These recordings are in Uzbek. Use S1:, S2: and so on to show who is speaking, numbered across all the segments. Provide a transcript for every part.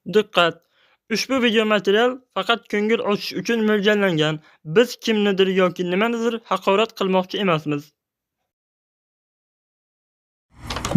S1: Diqqat! Ushbu video material faqat ko'ngil ochish uchun mo'ljallangan. Biz kimnidir yoki nimanidir haqorat qilmoqchi emasmiz.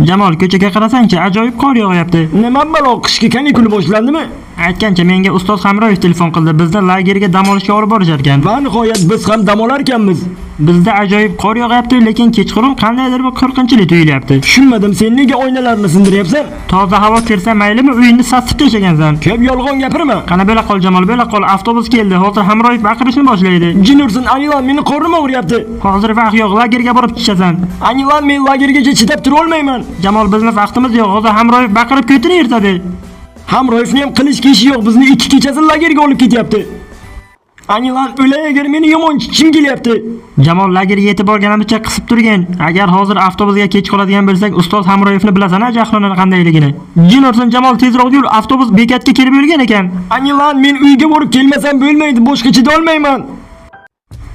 S1: Jamol, ko'chaga qarasang-chi, ajoyib qor yog'yapti.
S2: Nima balo, qishki kanikul boshlandimi?
S1: Aytgancha menga ustoz Hamroyev telefon qildi. Bizni lagerga dam olishga olib borishar ekan.
S2: Va nihoyat biz ham dam olar ekanmiz.
S1: Bizda ajoyib qor yog'yapti, lekin kechqurun qandaydir bir qo'rqinchli tuyulyapti.
S2: Tushunmadim, sen nega oynalarni sindiryapsan?
S1: Toza havo kirsa maylimi, uyingni sassiq tashagansan.
S2: Ko'p yolg'on gapirma.
S1: Qani bo'la qol Jamol, bo'la qol. Avtobus keldi. Hozir Hamroyev baqirishni boshlaydi.
S2: Jin ursin, Anilan meni qornim og'riyapti.
S1: Hozir vaqt yo'q, lagerga borib tushasan.
S2: Anilan, men lagergacha chidab tura olmayman.
S1: Jamol, bizni vaqtimiz yo'q. Hozir Hamroyev baqirib ko'tini yirtadi.
S2: Hamroyevni ham qilishga ishi yo'q, bizni 2 kechasi lagerga olib ketyapti. Anilan, o'lay agar meni yomon chiqishim kelyapti.
S1: Jamol, lagerga yetib borganimizcha qisib turgin. Agar hozir avtobusga kech qoladigan bo'lsak, ustoz Hamroyevni bilasan-a, jahlini qandayligini. Jin ursin Jamol, tezroq yur, avtobus bekatga kelib yurgan ekan.
S2: Anilan, men uyga borib kelmasam bo'lmaydi, boshqa chida olmayman.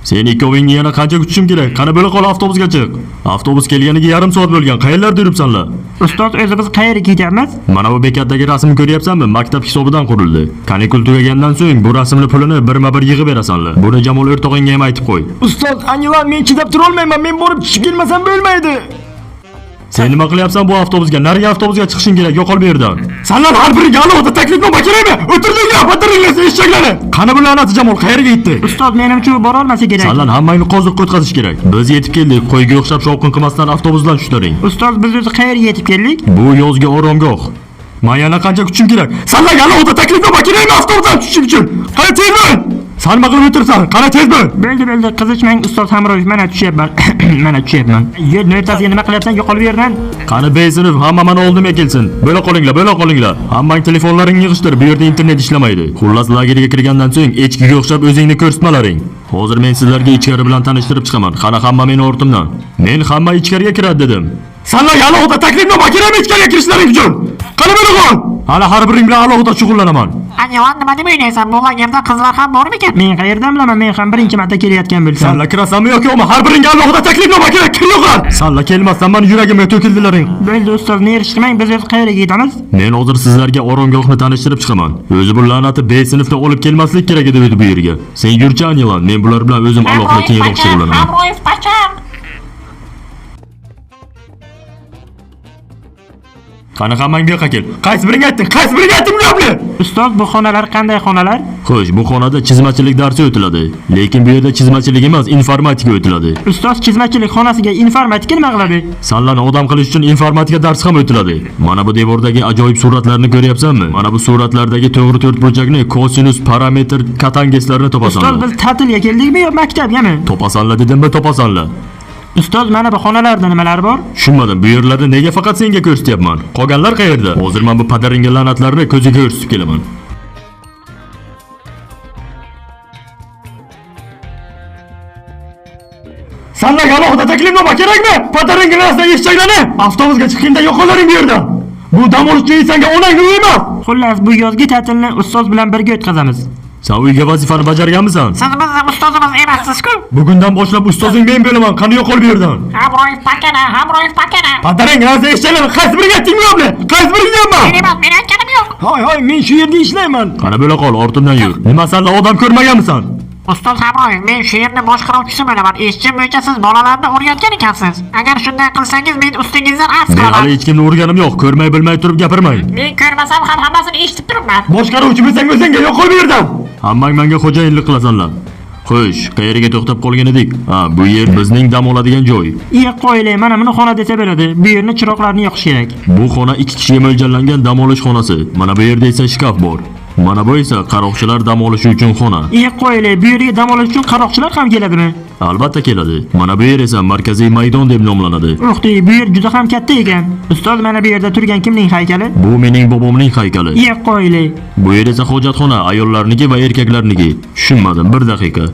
S3: Sen ikkovingni yana qancha kutishim kerak? Qani bo'la qol, avtobusga chiq. Avtobus kelganiga yarim soat bo'lgan. Qayerlarda yuribsanlar?
S1: Ustoz, o'zimiz qayerga ketyapmiz?
S3: Mana bu bekatdagi rasmni ko'ryapsanmi? Maktab hisobidan qurildi. Kanikul tugagandan so'ng bu rasmni pulini birma-bir yig'ib berasanlar. Buni Jamol o'rtog'ingga ham aytib qo'y.
S2: Ustoz, Anilan, men chidab tura olmayman. Men borib tushib kelmasam bo'lmaydi.
S3: Sen nima qilyapsan bu avtobusga? Nariga avtobusga chiqishing kerak, yo'qol bu yerdan. Senlar har biriga alohida taklifnoma kerakmi? O'tirdinglar, batiringlar eshaklarni. Qani bu la'nati Jamol qayerga ketdi?
S1: Ustoz, menimcha u bora olmasa kerak.
S3: Senlar hammangni qoziqqa o'tkazish kerak. Biz yetib keldik. Qo'yga o'xshab shovqin qilmasdan avtobusdan tushding.
S1: Ustoz, biz o'zi qayerga yetib keldik?
S3: Bu yozgi oromgoh. Men yana qancha kutishim kerak? Senlar alohida taklifnoma kerakmi avtobusdan tushishing uchun? Qani tez bo'l. Sen nima qilib o'tirsan? Qani tez bo'l.
S1: Bo'ldi, qiziqmang ustoz Hamroyev, mana tushyapman. Mana tushyapman. Yo'l o'rtasiga nima qilyapsan? Yo'qol bu yerdan.
S3: Qani beysinif, hamma mana oldimga kelsin. Bo'la qolinglar. Hammang telefonlaringni yig'ishtir. Bu yerda internet ishlamaydi. Xullas, lagerga kirgandan so'ng echkiga o'xshab o'zingni ko'rsatmalaring. Hozir men sizlarga ichkari bilan tanishtirib chiqaman. Qani hamma meni ortimdan. Men hamma ichkariga kiradi dedim. Senlar alohida taklifnoma kerakmi ichkariga kirishlaring uchun? Qani bo'la qol. Hali har biring bilan alohida shug'ullanaman.
S4: Anilan, nima deb o'ylaysan? Bu lagerda qizlar ham bormi ekan?
S1: Men qayerdan bilaman? Men ham birinchi marta kelayotgan bo'lsam.
S3: Senlar kirasanmi yoki yo'qmi? Har biringga alohida taklifnoma kerak. Kir yo'qol. Senlar kelmasdan meni yuragimga to'kildilaring.
S1: Bo'ldi ustoz, nerishtirmang, biz o'zi qayerga ketamiz?
S3: Men hozir sizlarga oromgohni tanishtirib chiqaman. O'zi bu la'nati B sinfda olib kelmaslik kerak edi bu yerga. Sen yurchi Anilan, men bular bilan o'zim alohida keyinroq shug'ullanaman.
S4: Hamroyev pacham.
S3: Qani hammang bu yoqqa kel. Qaysi biring aytding? Gapni?
S1: Ustoz, bu xonalar qanday xonalar?
S3: Xo'sh, bu xonada chizmachilik darsi o'tiladi. Lekin bu yerda chizmachilik emas, informatika o'tiladi.
S1: Ustoz, chizmachilik xonasiga informatika nima qiladi?
S3: Sanlarni odam qilish uchun informatika darsi ham o'tiladi. Mana bu devordagi ajoyib suratlarni ko'ryapsanmi? Mana bu suratlardagi to'g'ri to'rtburchakni, kosinus, parametr, katangeslarni topasanlar.
S1: Ustoz, biz ta'tilga keldikmi yo maktabgami?
S3: Topasanlar dedimmi, topasanlar.
S1: Ustoz, mana bu xonalarda nimalar bor?
S3: Tushunmadim, bu yerlarni nega faqat senga ko'rsatyapman? Qolganlar qayerda? Hozir men bu padaringga la'natlarni ko'ziga ko'rsatib kelaman. Senlarga alohida taklifnoma kerakmi? Padaringga la'natdan eshaklarni avtobusga chiqganda yo'qolaring bu yerdan. Bu dam olishchi insonga onangni uyi emas.
S1: Xullas, bu yozgi ta'tilni ustoz bilan birga o'tkazamiz.
S3: Sen uyga vazifani bajarganmisan?
S4: Siz bizning ustozimiz emassiz-ku.
S3: Bugundan boshlab ustozing men bo'laman. Qani yo'qol bu yerdan.
S4: Hamroyev pakana.
S3: Padaring la'natdan eshaklarni qaysi biriga aytdingmi yo'qmi? Qaysi biriga deyapman?
S4: Men aytganim yo'q.
S2: Hoy, men shu yerda ishlayman.
S3: Qani bo'la qol, ortimdan yur. Nima senlar odam ko'rmaganmisan?
S4: Ustoz Hamroyev, men shu yerning boshqaruvchisi bo'laman. Eshitishim bo'yicha siz bolalarni o'rgatgan ekansiz. Agar shunday qilsangiz, men ustingizdan arz
S3: Men
S4: qilaman.
S3: hali hech kimni urganim yo'q. Ko'rmay bilmay turib gapirmang.
S4: Men ko'rmasam ham hammasini eshitib turibman.
S3: Boshqaruvchi bo'lsang o'zingga yo'qol bu yerdan. Hammang menga xo'jayinlik qilasanlar. Xo'sh, qayerga to'xtab qolgan edik? Bu yer bizning dam oladigan joy.
S1: Qo'yilay, mana buni xona desa bo'ladi. Bu yerni chiroqlarni yoqish kerak.
S3: Bu xona 2 kishiga mo'ljallangan dam olish xonasi. Mana bu yerda esa shkaf bor. Mana bu esa qaroqchilar dam olishi uchun xona.
S1: Qo'yilay, bu yerga dam olish uchun qaroqchilar ham keladimi?
S3: Albatta keladi. Mana bu yer esa markaziy maydon deb nomlanadi.
S1: O'xti, bu yer juda ham katta ekan. Ustoz, mana bu yerda turgan kimning haykali?
S3: Bu mening bobomning haykali.
S1: Qo'yilay.
S3: Bu yer esa hojatxona, ayollarniki va erkaklarniki. Tushunmadim, bir daqiqa.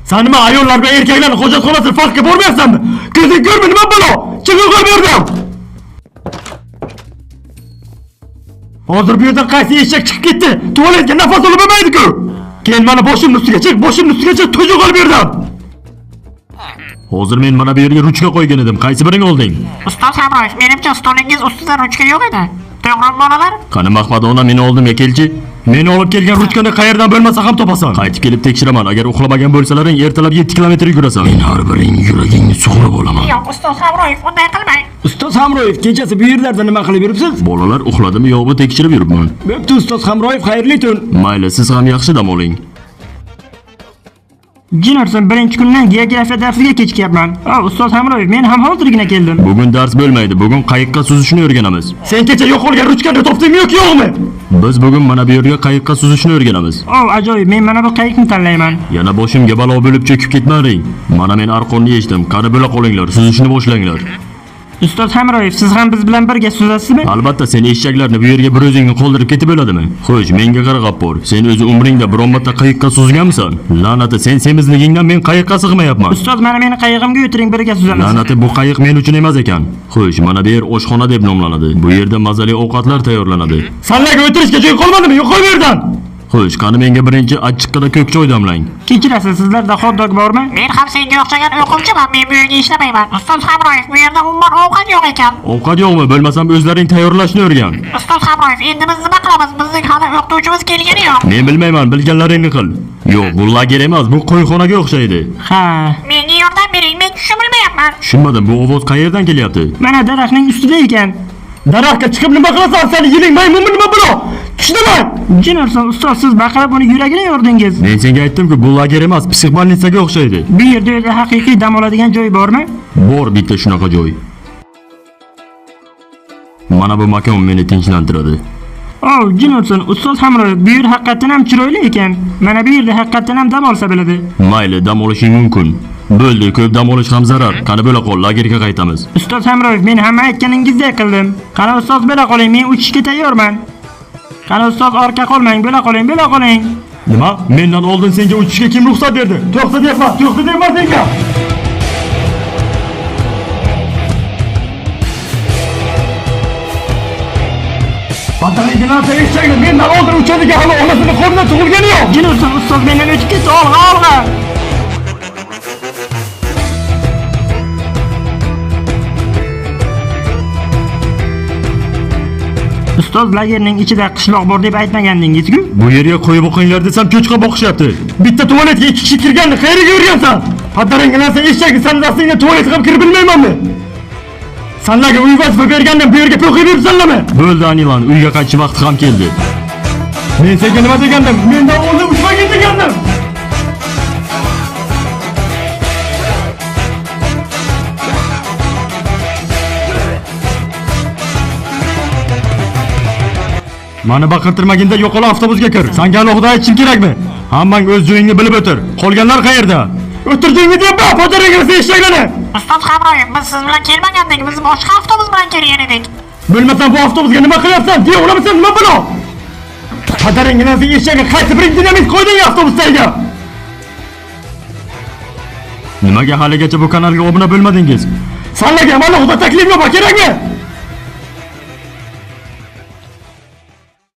S3: Sen nima ayollar va erkaklarning hojatxonasini farqga bormayapsanmi? Ko'zing ko'rmi nima balo? Chiqib qol bu yerdan. Hozir bu yerdan qaysi eshak chiqib ketdi? Tualetga nafas olib bo'lmaydi-ku. Keyin mana boshimni ustiga chiq, to'jib qol bu yerdan. Hozir men mana bu yerga ruchka qo'ygan edim. Qaysi biring olding?
S4: Ustoz Hamroyev, menimcha stolingiz ustida ruchka yo'q edi. To'g'rimi bolalar?
S3: Qani Mahmad ona meni oldimga kelchi. Meni olib kelgan ruchkani qayerdan bo'lmasa ham topasan. Qaytib kelib tekshiraman. Agar uxlamagan bo'lsalaring, ertalab 7 kilometr yugurasan. Men har biring yuragingni sug'urib olaman.
S4: Yo'q, ustoz Hamroyev, unday qilmang.
S2: Ustoz Hamroyev, kechasi bu yerlarda nima qilib yuribsiz?
S3: Bolalar uxladimi yo'qmi tekshirib yuribman.
S2: Bo'pti ustoz Hamroyev, xayrli tun.
S3: Mayli, siz ham yaxshi dam oling.
S1: Jinorson birinchi kundan geografiya darsiga kechikyapman. Ustoz Hamroyev, men ham hozirgina keldim.
S3: Bugun dars bo'lmaydi. Bugun qayiqqa suzishni o'rganamiz.
S2: Sen kecha yo'qolgan ruchkani topdingmi yo'qmi?
S3: Biz bugun mana bu yerga qayiqqa suzishni o'rganamiz.
S1: Ajoyib, men mana bu qayiqni tanlayman.
S3: Yana boshimga balo bo'lib cho'kib ketmaring. Mana men arqonni yechdim. Qani bo'la qolinglar, suzishni boshlanglar.
S1: Ustoz Hamroyev, siz ham biz bilan birga suzasizmi?
S3: Albatta, sen eshaklarni bu yerga bir o'zingni qoldirib ketib bo'ladimi? Xo'sh, menga qara G'appor. Sen o'zi umringda biron marta qayiqqa suzganmisan? La'nati, sen semizligingdan men qayiqqa sig'mayapman.
S1: Ustoz, mana meni qayig'imga o'tiring, birga suzamiz.
S3: La'nati, bu qayiq men uchun emas ekan. Xo'sh, mana bu yer oshxona deb nomlanadi. Bu yerda mazali ovqatlar tayyorlanadi.
S2: Sanlarga o'tirishga joy qolmadimi? Yo'qol bu yerdan.
S3: Xo'sh, qani menga birinchi achchiqqina ko'k choy damlang.
S1: Kechirasiz, sizlarda hot dog bormi?
S4: Men ham senga o'xshagan o'quvchiman, men bu yerga ishlamayman. Ustoz Hamroyev, bu yerda umuman ovqat yo'q ekan.
S3: Ovqat yo'qmi? Bo'lmasam o'zlaring tayyorlashni o'rgan.
S4: Ustoz Hamroyev, endi biz nima qilamiz? Bizning hali o'qituvchimiz kelgani yo'q.
S3: Men bilmayman, bilganlaringni qil. Yo'q, bu lager emas, bu qo'yxonaga o'xshaydi.
S1: Ha,
S4: Menga yordam bering, men tushunib bilmayapman.
S3: Tushunmadim, bu ovoz qayerdan kelyapti?
S1: mana daraxtning ustida ekan.
S2: Daraxtga chiqib nima qilasan? Seni yiling maymunmi nima bu? Tushunaman.
S1: Jinorson, ustoz, siz baqirib uni yuragini yordingiz.
S3: Men senga aytdim-ku, bu lager emas, psixbolnitsaga o'xshaydi.
S1: Bu yerda o'zi haqiqiy dam oladigan joy bormi?
S3: Bor bitta shunaqa joy. Mana bu makon meni tinchlantiradi.
S1: Jinorson, ustoz Hamroyev, bu yer haqiqatan ham chiroyli ekan. Mana bu yerda haqiqatan ham dam olsa bo'ladi.
S3: Mayli, dam olishing mumkin. Bo'ldi, ko'p dam olish ham zarar. Qani bo'la qol, lagerga qaytamiz.
S1: Ustoz Hamroyev, men hamma aytganingizdek qildim. Qani ustoz, bo'la qoling, men uchishga tayyorman. Qani ustoz, orqa qolmang, bo'la qoling, bo'la qoling.
S3: Nima? Mendan oldin senga uchishga kim ruxsat berdi?
S2: To'xta deyapman senga. Bataliyadan eshakni mendan oldin uchadigan hali onasini qo'lida tug'ilgani yo'q.
S1: Jinorson, ustoz mendan o'tib ketdi, olg'a. Ustoz, lagerning ichida qishloq bor deb aytmagandingiz-ku?
S3: Bu yerga qo'yib o'qinglar desam, cho'chqa boqishyapti.
S2: Bitta tualetga 2 kishi kirganni qayerga yurgansan? Padarangdan sen eshakni san dastingga tualetga ham kirib bilmaymanmi? Sanlarga uy vazifa bergandan bu yerga to'qib yuribsanlarmi?
S3: Bo'ldi Anilan, uyga qaytish vaqti ham keldi.
S2: Men senga nima degandim? Mendan oldin ushmagin degandim.
S3: Mani baqirtirmaginda yo'qola avtobusga kir. Senga alohida aytishim kerakmi? Hammang o'z joyingni bilib o'tir. Qolganlar qayerda?
S2: O'tirjingni deb padarangga eshaklarni.
S4: Ustoz Hamroyev, biz siz bilan kelmagandik, biz boshqa avtobus bilan kelgan edik.
S2: Bilmasam bu avtobusga nima qilyapsan? Deya olamasan nima bu? Padarangga eshakni qaysi biring dinamit qo'yding avtobusdagi?
S3: Nimaga haligacha bu kanalga obuna bo'lmadingiz?
S2: Sanlarga alohida taklif yo'q kerakmi?